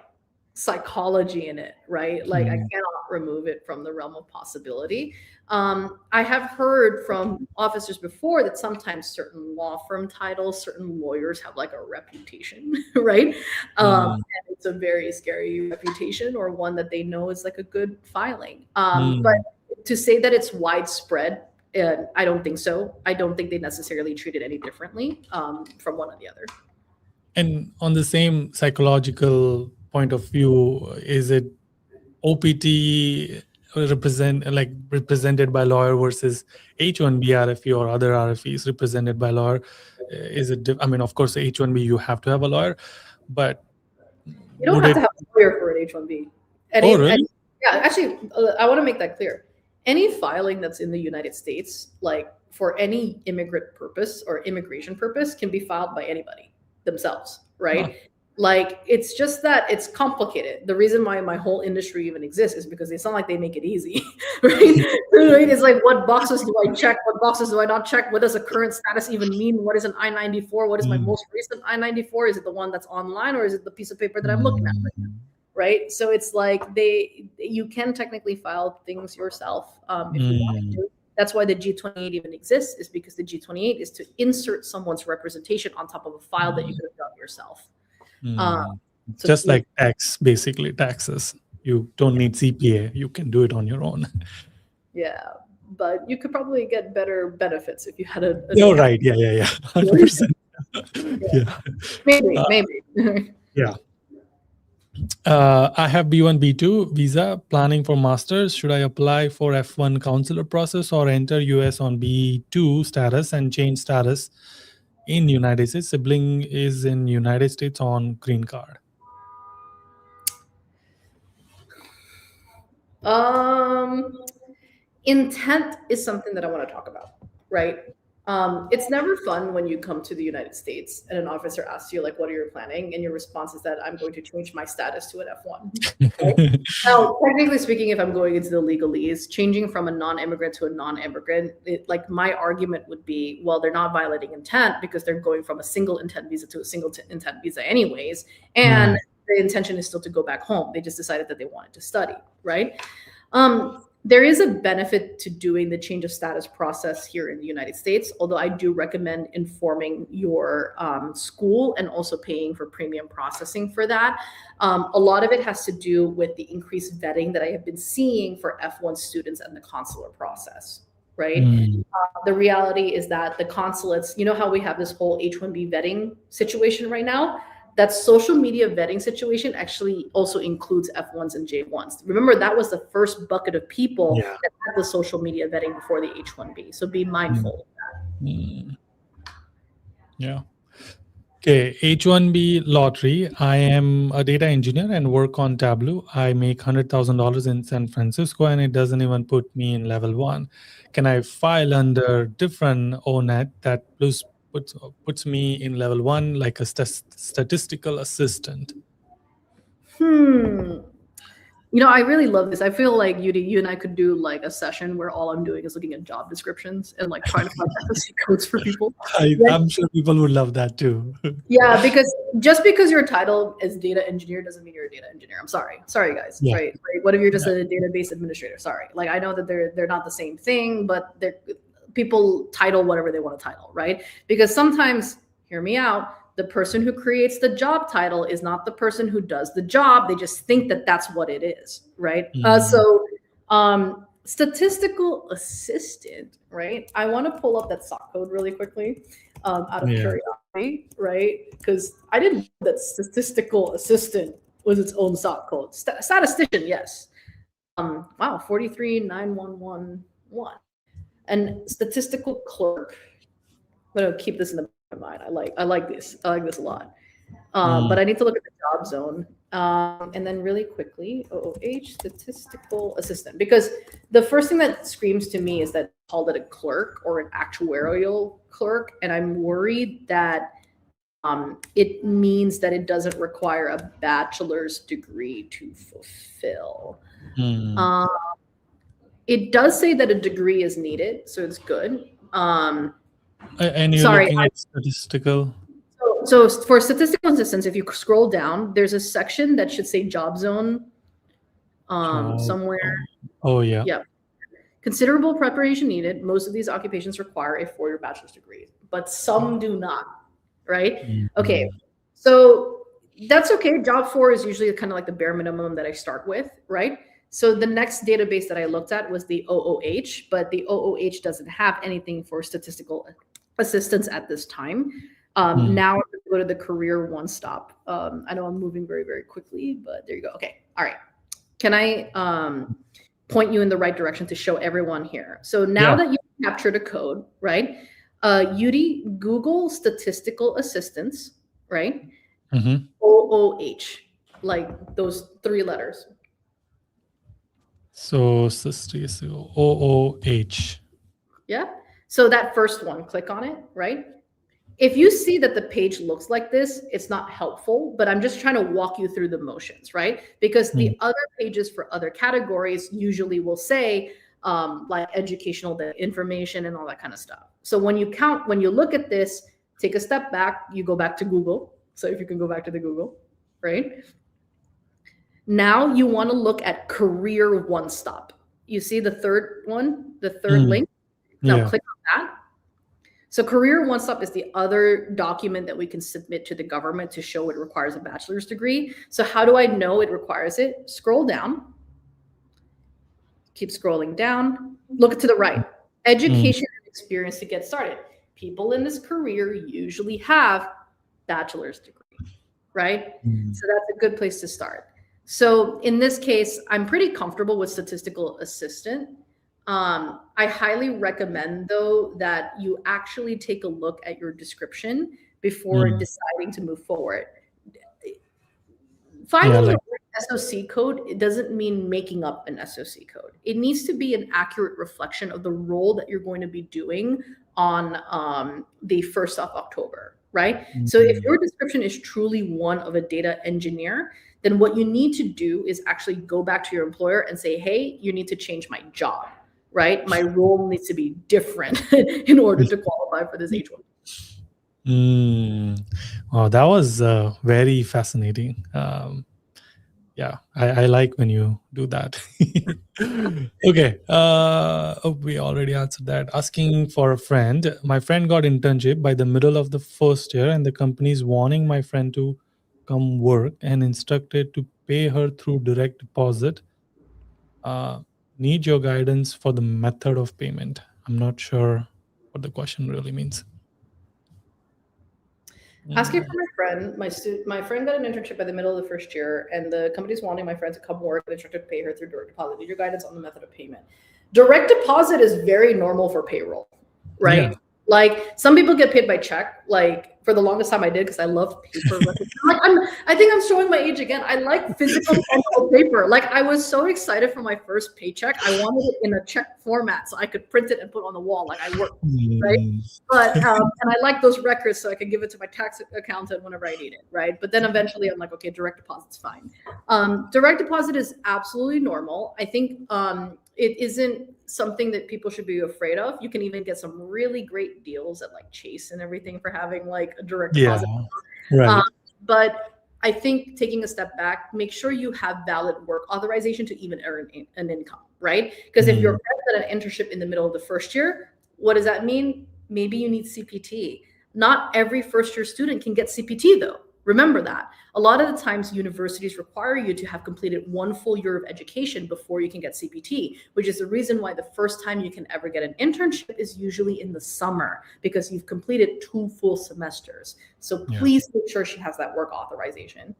psychology in it, right? Like I cannot remove it from the realm of possibility. I have heard from officers before that sometimes certain law firm titles, certain lawyers have like a reputation, right? And it's a very scary reputation, or one that they know is like a good filing. But to say that it's widespread, I don't think so. I don't think they necessarily treat it any differently from one or the other. And on the same psychological point of view, is it OPT represented by lawyer versus H1B RFE or other RFEs represented by lawyer? Is it? I mean, of course, H1B you have to have a lawyer, but you don't have to have a lawyer for an H1B. Really? Yeah, actually, I want to make that clear. Any filing that's in the United States, like for any immigrant purpose or immigration purpose, can be filed by anybody themselves, right? Like, it's just that it's complicated. The reason why my whole industry even exists is because it's not like they make it easy, right? It's like, what boxes do I check? What boxes do I not check? What does a current status even mean? What is an I-94? What is my most recent I-94? Is it the one that's online, or is it the piece of paper that I'm looking at right now? Right? So it's like you can technically file things yourself if you want to. That's why the G28 even exists, is because the G28 is to insert someone's representation on top of a file that you could have done yourself. So just like basically taxes. You don't need CPA. You can do it on your own. Yeah, but you could probably get better benefits if you had a right. Yeah. 100%. Yeah. Maybe. Yeah. I have B1, B2 visa, planning for masters. Should I apply for F1 consular process or enter US on B2 status and change status in United States? Sibling is in United States on green card. Intent is something that I want to talk about, right? It's never fun when you come to the United States and an officer asks you, like, what are you planning? And your response is that I'm going to change my status to an F1. Right? Now, technically speaking, if I'm going into the legalese, changing from a non-immigrant to a non-immigrant, like, my argument would be, well, they're not violating intent because they're going from a single intent visa to a single intent visa anyways. And the intention is still to go back home. They just decided that they wanted to study, right? There is a benefit to doing the change of status process here in the United States, although I do recommend informing your school and also paying for premium processing for that. A lot of it has to do with the increased vetting that I have been seeing for F1 students and the consular process, right? The reality is that the consulates, you know how we have this whole H1B vetting situation right now? That social media vetting situation actually also includes F1s and J1s. Remember, that was the first bucket of people that had the social media vetting before the H1B. So be mindful of that. Yeah. Okay, H1B lottery. I am a data engineer and work on Tableau. I make $100,000 in San Francisco, and it doesn't even put me in level 1. Can I file under different ONET that puts me in level 1, like a statistical assistant? You know, I really love this. I feel like you and I could do like a session where all I'm doing is looking at job descriptions and like trying to find SOC codes for people. I'm sure people would love that too. Yeah, because just because your title is data engineer doesn't mean you're a data engineer. I'm sorry. Sorry, guys. Yeah. Right? What if you're just a database administrator? Sorry. Like, I know that they're not the same thing, but people title whatever they want to title, right? Because sometimes, hear me out, the person who creates the job title is not the person who does the job. They just think that that's what it is, right? Statistical assistant, right? I want to pull up that SOC code really quickly out of curiosity, right? Because I didn't know that statistical assistant was its own SOC code. Statistician, yes. Wow, 43911. And statistical clerk. I'm gonna keep this in the back of my mind. I like this. I like this a lot. But I need to look at the job zone. And then really quickly, OOH, statistical assistant. Because the first thing that screams to me is that they called it a clerk or an actuarial clerk. And I'm worried that it means that it doesn't require a bachelor's degree to fulfill. It does say that a degree is needed, so it's good. And you're looking at statistical. So for statistical assistance, if you scroll down, there's a section that should say job zone somewhere. Oh, yeah. Yeah. Considerable preparation needed. Most of these occupations require a 4-year bachelor's degree, but some do not, right? Okay. So that's okay. Job 4 is usually kind of like the bare minimum that I start with, right? So the next database that I looked at was the OOH, but the OOH doesn't have anything for statistical assistance at this time. Now I'm going to go to the career one stop. I know I'm moving very, very quickly, but there you go. Okay. All right. Can I point you in the right direction to show everyone here? So now that you've captured a code, right? Yudi, Google statistical assistance, right? OOH, like those 3 letters. So statistical OOH. Yeah. So that first one, click on it, right? If you see that the page looks like this, it's not helpful, but I'm just trying to walk you through the motions, right? Because the other pages for other categories usually will say like educational information and all that kind of stuff. So when you look at this, take a step back, you go back to Google. So if you can go back to the Google, right? Now you want to look at career one stop. You see the third one, the third link? Now click on that. So career one stop is the other document that we can submit to the government to show it requires a bachelor's degree. So how do I know it requires it? Scroll down. Keep scrolling down. Look to the right. Education and experience to get started. People in this career usually have bachelor's degree, right? So that's a good place to start. So in this case, I'm pretty comfortable with statistical assistant. I highly recommend, though, that you actually take a look at your description before deciding to move forward. Finding the right SOC code, it doesn't mean making up an SOC code. It needs to be an accurate reflection of the role that you're going to be doing on the 1st of October, right? So if your description is truly one of a data engineer, then what you need to do is actually go back to your employer and say, hey, you need to change my job, right? My role needs to be different in order to qualify for this H1. Wow, that was very fascinating. Yeah, I like when you do that. Okay, we already answered that. Asking for a friend. My friend got internship by the middle of the first year, and the company is wanting my friend to come work and instructed to pay her through direct deposit. Need your guidance for the method of payment. I'm not sure what the question really means. Asking for my friend. My friend got an internship by the middle of the first year, and the company's wanting my friend to come work and instructed to pay her through direct deposit. Need your guidance on the method of payment. Direct deposit is very normal for payroll, right? Like some people get paid by check. Like for the longest time I did because I love paper. I think I'm showing my age again. I like physical tangible paper. Like I was so excited for my first paycheck. I wanted it in a check format so I could print it and put it on the wall like I worked, right? But and I like those records so I could give it to my tax accountant whenever I need it, right? But then eventually I'm like, okay, direct deposit's fine. Direct deposit is absolutely normal. I think it isn't something that people should be afraid of. You can even get some really great deals at like Chase and everything for having like a direct deposit. Right. But I think taking a step back, make sure you have valid work authorization to even earn an income, right? Because if you're at an internship in the middle of the first year, what does that mean? Maybe you need CPT. Not every first year student can get CPT though. Remember that. A lot of the times universities require you to have completed 1 full year of education before you can get CPT, which is the reason why the first time you can ever get an internship is usually in the summer because you've completed 2 full semesters. So please make sure she has that work authorization.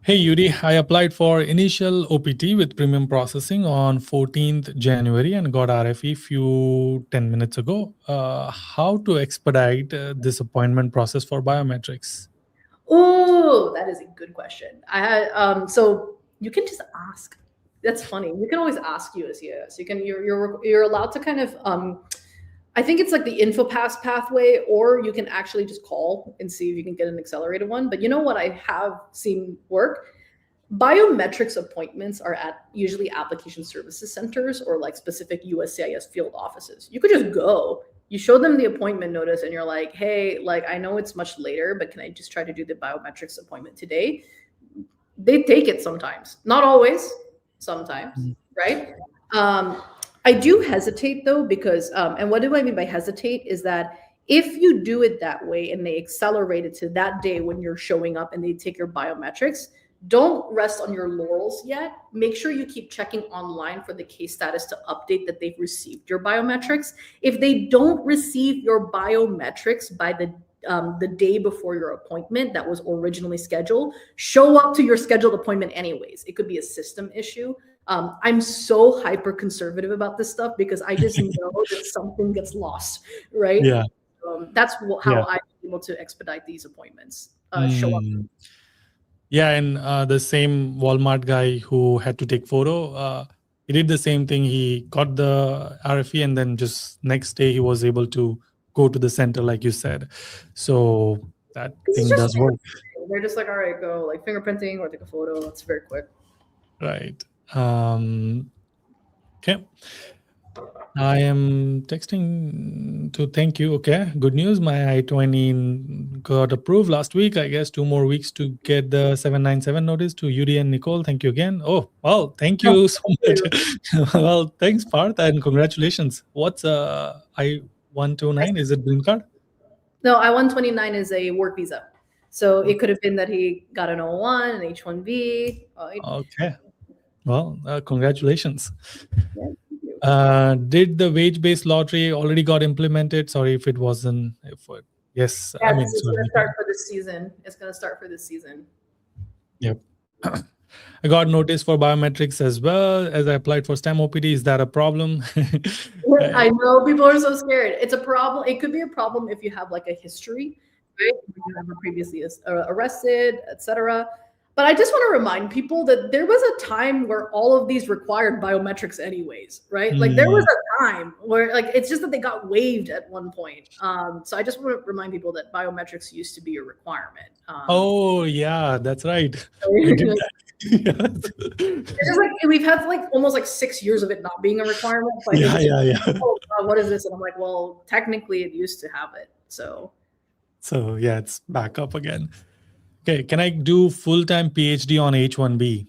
Hey, Yuri, I applied for initial OPT with premium processing on 14th January and got RFE few 10 minutes ago. How to expedite this appointment process for biometrics? Oh, that is a good question. I had so you can just ask. That's funny. You can always ask USCIS. You're allowed to kind of I think it's like the InfoPass pathway, or you can actually just call and see if you can get an accelerated one. But you know what I have seen work? Biometrics appointments are at usually application services centers or like specific USCIS field offices. You could just go, you show them the appointment notice and you're like, hey, like I know it's much later, but can I just try to do the biometrics appointment today? They take it sometimes, not always, sometimes, right? I do hesitate though, because, and what do I mean by hesitate is that if you do it that way and they accelerate it to that day when you're showing up and they take your biometrics, don't rest on your laurels yet. Make sure you keep checking online for the case status to update that they've received your biometrics. If they don't receive your biometrics by the day before your appointment that was originally scheduled, show up to your scheduled appointment anyways. It could be a system issue. I'm so hyper conservative about this stuff because I just know that something gets lost, right? Yeah. That's how I'm able to expedite these appointments. Show up. Yeah, and the same Walmart guy who had to take photo, he did the same thing. He got the RFE and then just next day he was able to go to the center, like you said. So that thing does work. They're just like, all right, go like fingerprinting or take a photo. It's very quick. Right. Okay. I am texting to thank you. Okay, good news. My I-20 got approved last week. I guess 2 more weeks to get the 797 notice to Yuri and Nicole. Thank you again. Oh, well, thank you so much. Well, thanks, Parth, and congratulations. What's I-129? Is it green card? No, I-129 is a work visa. So it could have been that he got an O1, an H1B. Okay. Well, congratulations. Yeah. Did the wage-based lottery already got implemented? Sorry if it wasn't. Yes, I mean, it's going to start for this season. It's going to start for this season. Yep. I got notice for biometrics as well as I applied for STEM OPT. Is that a problem? I know people are so scared. It's a problem. It could be a problem if you have like a history, right? If you were previously arrested, etc. But I just want to remind people that there was a time where all of these required biometrics anyways, right? Like there was a time where like, it's just that they got waived at one point. So I just want to remind people that biometrics used to be a requirement. Oh yeah, that's right. We did that. It's just like, we've had like almost like 6 years of it not being a requirement. So yeah. Oh, what is this? And I'm like, well, technically it used to have it. So yeah, it's back up again. Okay, can I do full-time PhD on H1B?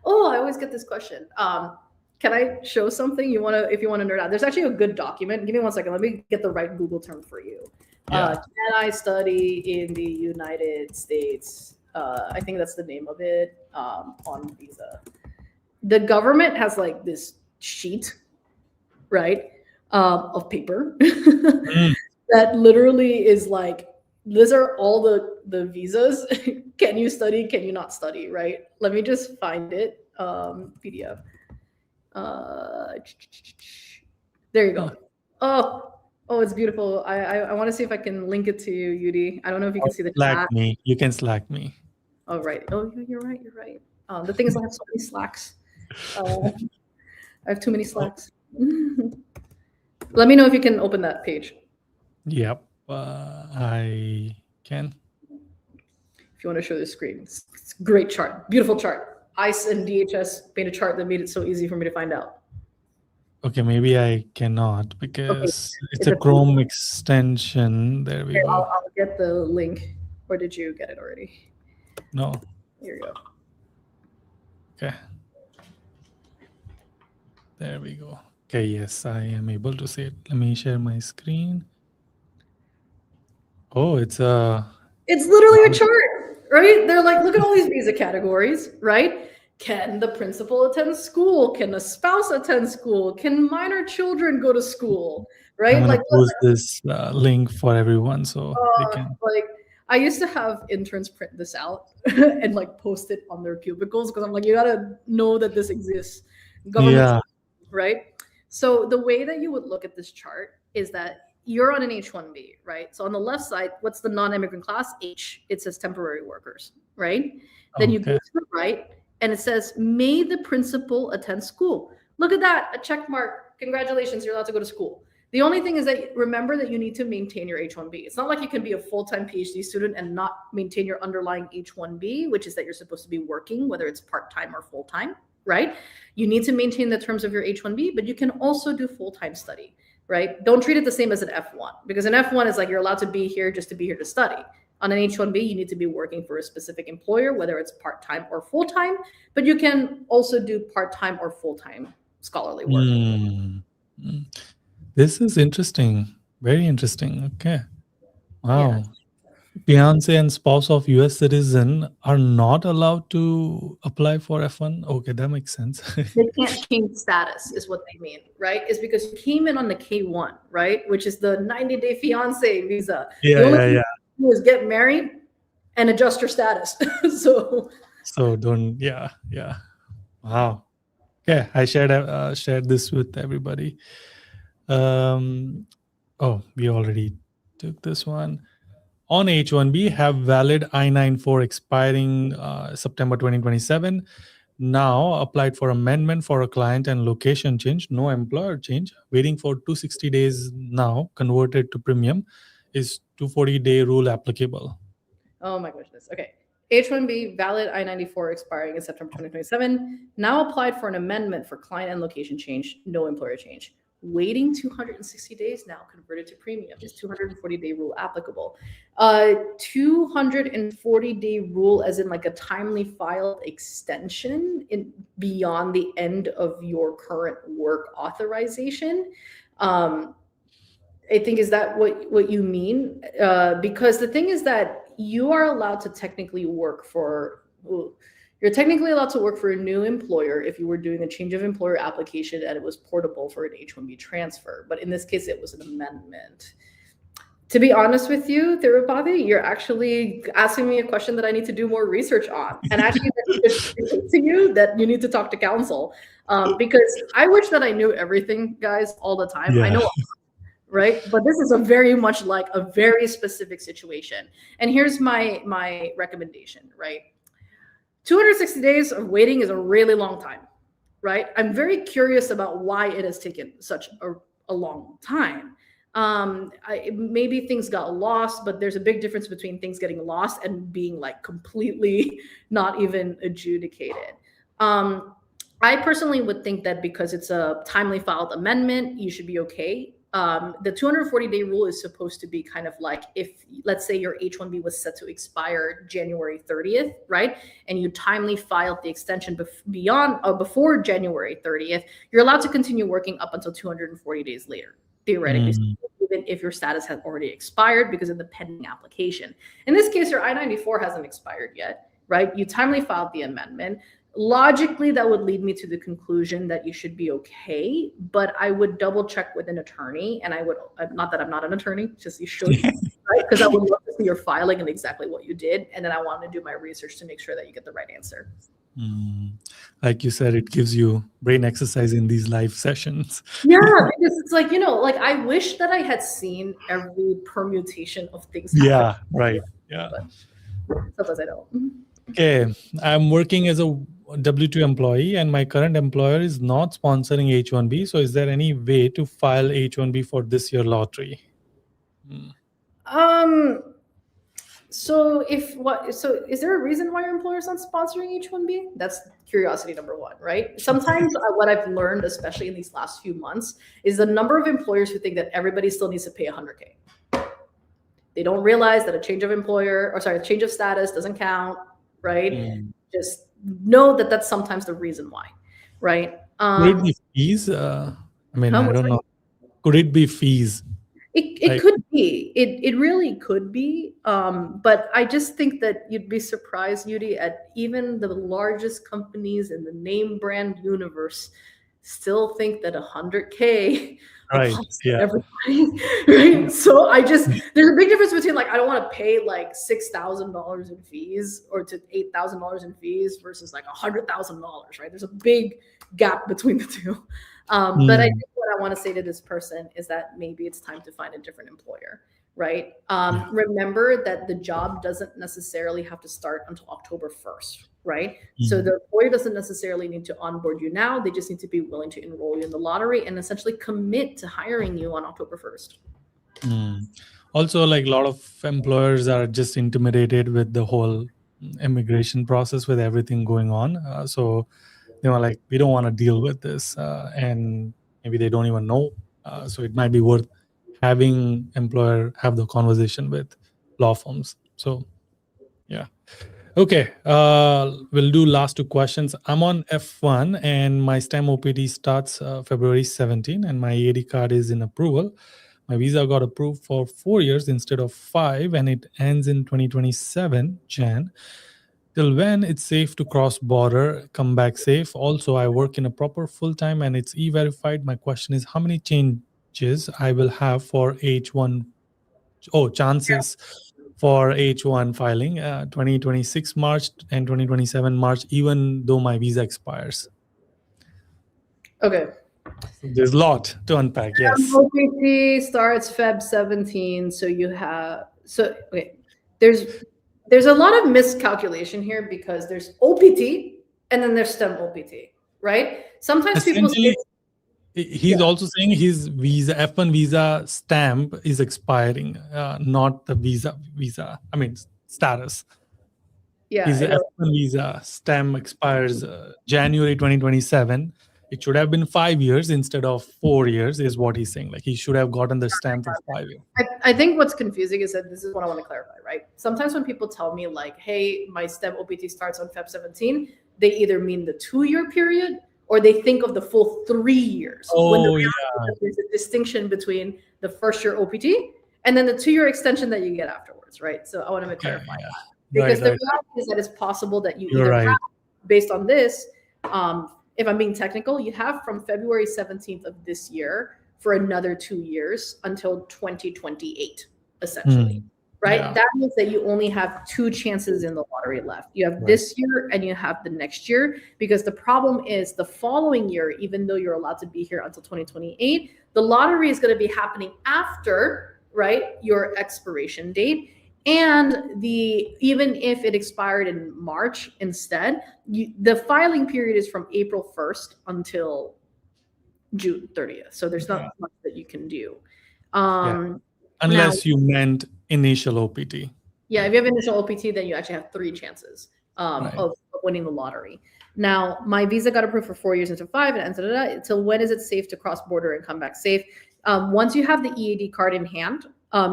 Oh, I always get this question. Can I show something if you want to nerd out? There's actually a good document. Give me 1 second. Let me get the right Google term for you. Yeah. Can I study in the United States? I think that's the name of it, on visa. The government has like this sheet, right, of paper that literally is like, these are all the visas. Can you study? Can you not study? Right? Let me just find it. PDF. There you go. Oh, it's beautiful. I want to see if I can link it to you, Yudi. I don't know if you can see the Slack chat. me. You can Slack me. Oh, right. Oh, you're right. You're right. The thing is, I have so many Slacks. I have too many Slacks. Let me know if you can open that page. Yep, I can. If you want to show the screen, it's a great chart, beautiful chart. ICE and DHS made a chart that made it so easy for me to find out. Okay, maybe I cannot because it's a Chrome extension. There we go. I'll get the link. Or did you get it already? No. Here you go. Okay. There we go. Okay, yes, I am able to see it. Let me share my screen. Oh, it's literally a chart, right? They're like, look at all these visa categories, right? Can the principal attend school? Can a spouse attend school? Can minor children go to school? Right? I'm gonna Like post this link for everyone so they can. Like I used to have interns print this out and like post it on their cubicles because I'm like, you gotta know that this exists. Government, right? So the way that you would look at this chart is that you're on an H1B, right? So on the left side, what's the non-immigrant class? H. It says temporary workers, right? Then you go to the right, and it says, may the principal attend school? Look at that, a check mark. Congratulations, you're allowed to go to school. The only thing is that remember that you need to maintain your H1B. It's not like you can be a full-time PhD student and not maintain your underlying H1B, which is that you're supposed to be working, whether it's part-time or full-time, right? You need to maintain the terms of your H1B, but you can also do full-time study, right? Don't treat it the same as an F1, because an F1 is like you're allowed to be here just to be here to study. On an H1B, you need to be working for a specific employer, whether it's part-time or full-time, but you can also do part-time or full-time scholarly work. This is interesting. Very interesting. Okay. Wow. Yeah. Fiance and spouse of US citizen are not allowed to apply for F1. Okay, that makes sense. They can't change status is what they mean, right? Is because you came in on the K1, right? Which is the 90-day fiance visa. Yeah, the only thing you do is get married and adjust your status. So don't, yeah. Wow. Okay, I shared this with everybody. Oh, we already took this one. On H1B, have valid I-94 expiring September 2027. Now applied for amendment for a client and location change, no employer change. Waiting for 260 days now, converted to premium. Is 240-day rule applicable? Oh my goodness. Okay. H1B, valid I-94 expiring in September 2027. Now applied for an amendment for client and location change, no employer change. Waiting 260 days now, converted to premium. Is 240-day rule applicable? 240-day rule as in like a timely filed extension in beyond the end of your current work authorization. I think, is that what you mean? Because the thing is that you are allowed to technically work for, you're technically allowed to work for a new employer if you were doing a change of employer application and it was portable for an H1B transfer. But in this case, it was an amendment. To be honest with you, Thirupati, you're actually asking me a question that I need to do more research on. And actually, to you that you need to talk to counsel. Because I wish that I knew everything, guys, all the time. I know, right? But this is a very much like a very specific situation. And here's my recommendation, right? 260 days of waiting is a really long time, right? I'm very curious about why it has taken such a long time. Maybe things got lost, but there's a big difference between things getting lost and being like completely not even adjudicated. I personally would think that because it's a timely filed amendment, you should be okay. The 240-day rule is supposed to be kind of like if, let's say your H1B was set to expire January 30th, right? And you timely filed the extension before January 30th, you're allowed to continue working up until 240 days later, theoretically, even if your status has already expired because of the pending application. In this case, your I-94 hasn't expired yet, right? You timely filed the amendment. Logically, that would lead me to the conclusion that you should be okay, but I would double check with an attorney, and I would, not that I'm not an attorney, just you should, right? Because I would love to see your filing and exactly what you did, and then I want to do my research to make sure that you get the right answer. like you said, it gives you brain exercise in these live sessions. Yeah, because it's like, like I wish that I had seen every permutation of things happen. Yeah, right. Yeah. But sometimes I don't. Okay, I'm working as a W-2 employee and my current employer is not sponsoring H-1B. So is there any way to file H-1B for this year lottery? So is there a reason why your employer is not sponsoring H-1B? That's curiosity number one, right? Sometimes what I've learned, especially in these last few months, is the number of employers who think that everybody still needs to pay $100K. They don't realize that a change of status doesn't count, right? Just know that that's sometimes the reason why, right? Could it be fees? I don't know. Could it be fees? It could be. It really could be. But I just think that you'd be surprised, Yudi, at even the largest companies in the name brand universe still think that $100K applies to everybody. Right? So there's a big difference between I don't want to pay like $6,000 in fees or to $8,000 in fees versus like $100,000, right? There's a big gap between the two. But I think what I want to say to this person is that maybe it's time to find a different employer, right? Remember that the job doesn't necessarily have to start until October 1st, right? So the employer doesn't necessarily need to onboard you now. They just need to be willing to enroll you in the lottery and essentially commit to hiring you on October 1st. Also, like a lot of employers are just intimidated with the whole immigration process with everything going on. So they were like, we don't want to deal with this. And maybe they don't even know. So it might be worth having employer have the conversation with law firms. So, yeah. Okay. We'll do last two questions. I'm on F1 and my STEM OPT starts February 17 and my EAD card is in approval. My visa got approved for 4 years instead of 5 and it ends in 2027 Jan. Till when it's safe to cross border, come back safe. Also, I work in a proper full-time and it's e-verified. My question is how many changes I will have for H1, chances for H1 filing, 2026 March and 2027 March, even though my visa expires. Okay. So there's a lot to unpack, yes. OPT starts Feb 17, so you have, okay, there's a lot of miscalculation here because there's OPT and then there's STEM OPT, right? Sometimes people say, he's also saying his visa, F1 visa stamp is expiring, not the visa, status. Yeah, his F1 visa stamp expires January 2027. It should have been 5 years instead of 4 years, is what he's saying. Like he should have gotten the stamp for 5 years. I think what's confusing is that this is what I want to clarify, right? Sometimes when people tell me like, hey, my STEM OPT starts on Feb 17, they either mean the 2-year period or they think of the full 3 years. There's a distinction between the first-year OPT and then the 2-year extension that you get afterwards, right? So I want to clarify. Yeah. Because the reality is that it's possible that you have, based on this, if I'm being technical, you have from February 17th of this year for another 2 years until 2028, essentially, right? Yeah. That means that you only have 2 chances in the lottery left. You have this year and you have the next year, because the problem is the following year, even though you're allowed to be here until 2028, the lottery is going to be happening after, right, your expiration date. And even if it expired in March instead, the filing period is from April 1st until June 30th. So there's not much that you can do. Unless you meant initial OPT. Yeah, if you have initial OPT, then you actually have 3 chances of winning the lottery. Now, my visa got approved for 4 years into 5 and until when is it safe to cross border and come back safe? Once you have the EAD card in hand,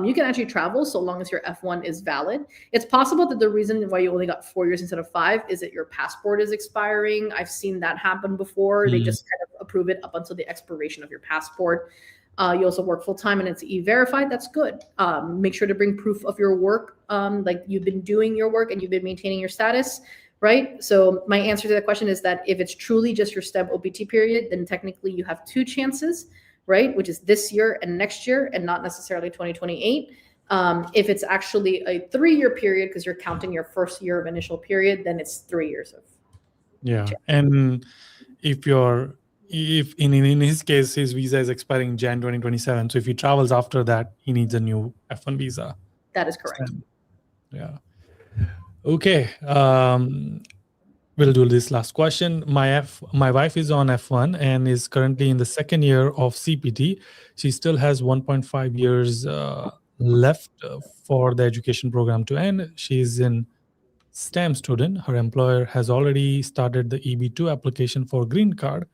you can actually travel so long as your F1 is valid. It's possible that the reason why you only got 4 years instead of 5 is that your passport is expiring. I've seen that happen before. They just kind of approve it up until the expiration of your passport. You also work full-time and it's e-verified. That's good. Make sure to bring proof of your work, like you've been doing your work and you've been maintaining your status, right? So my answer to that question is that if it's truly just your STEM OPT period, then technically you have 2 chances, right? Which is this year and next year and not necessarily 2028. If it's actually a 3-year period, because you're counting your first year of initial period, then it's 3 years of Yeah. And if in his case, his visa is expiring in Jan 2027. So if he travels after that, he needs a new F1 visa. That is correct. Yeah. Okay. We'll do this last question. My wife is on F1 and is currently in the second year of CPT. She still has 1.5 years left for the education program to end. She's in STEM student. Her employer has already started the EB2 application for green card.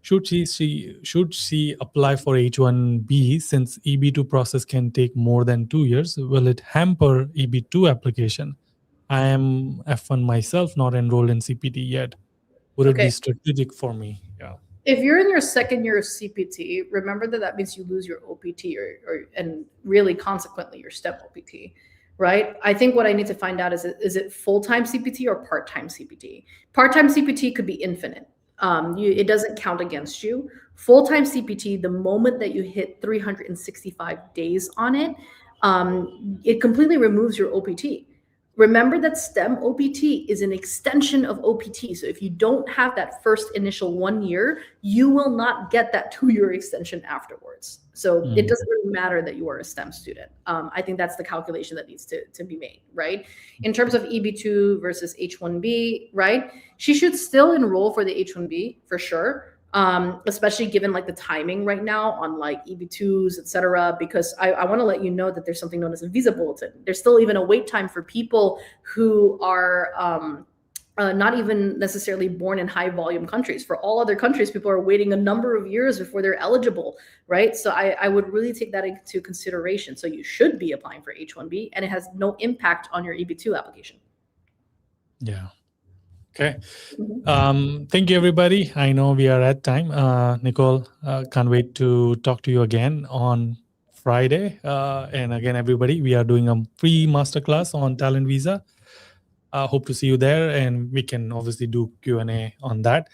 Should she apply for H1B since EB2 process can take more than 2 years? Will it hamper EB2 application? I am F1 myself, not enrolled in CPT yet. Would it be strategic for me? Yeah. If you're in your second year of CPT, remember that means you lose your OPT and really consequently your STEM OPT, right? I think what I need to find out is it full-time CPT or part-time CPT? Part-time CPT could be infinite. It doesn't count against you. Full-time CPT, the moment that you hit 365 days on it, it completely removes your OPT. Remember that STEM OPT is an extension of OPT. So if you don't have that first initial 1 year, you will not get that 2-year extension afterwards. So it doesn't really matter that you are a STEM student. I think that's the calculation that needs to be made, right? In terms of EB2 versus H1B, right? She should still enroll for the H1B for sure. Especially given like the timing right now on like EB2s, etc. Because I want to let you know that there's something known as a visa bulletin. There's still even a wait time for people who are not even necessarily born in high volume countries. For all other countries, people are waiting a number of years before they're eligible, right? So I would really take that into consideration. So you should be applying for H1B and it has no impact on your EB2 application. Yeah. Okay. Thank you, everybody. I know we are at time. Nicole, can't wait to talk to you again on Friday. And again, everybody, we are doing a free masterclass on talent visa. Hope to see you there, and we can obviously do Q&A on that.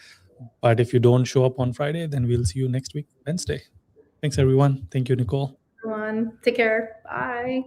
But if you don't show up on Friday, then we'll see you next week, Wednesday. Thanks, everyone. Thank you, Nicole. Everyone, take care. Bye.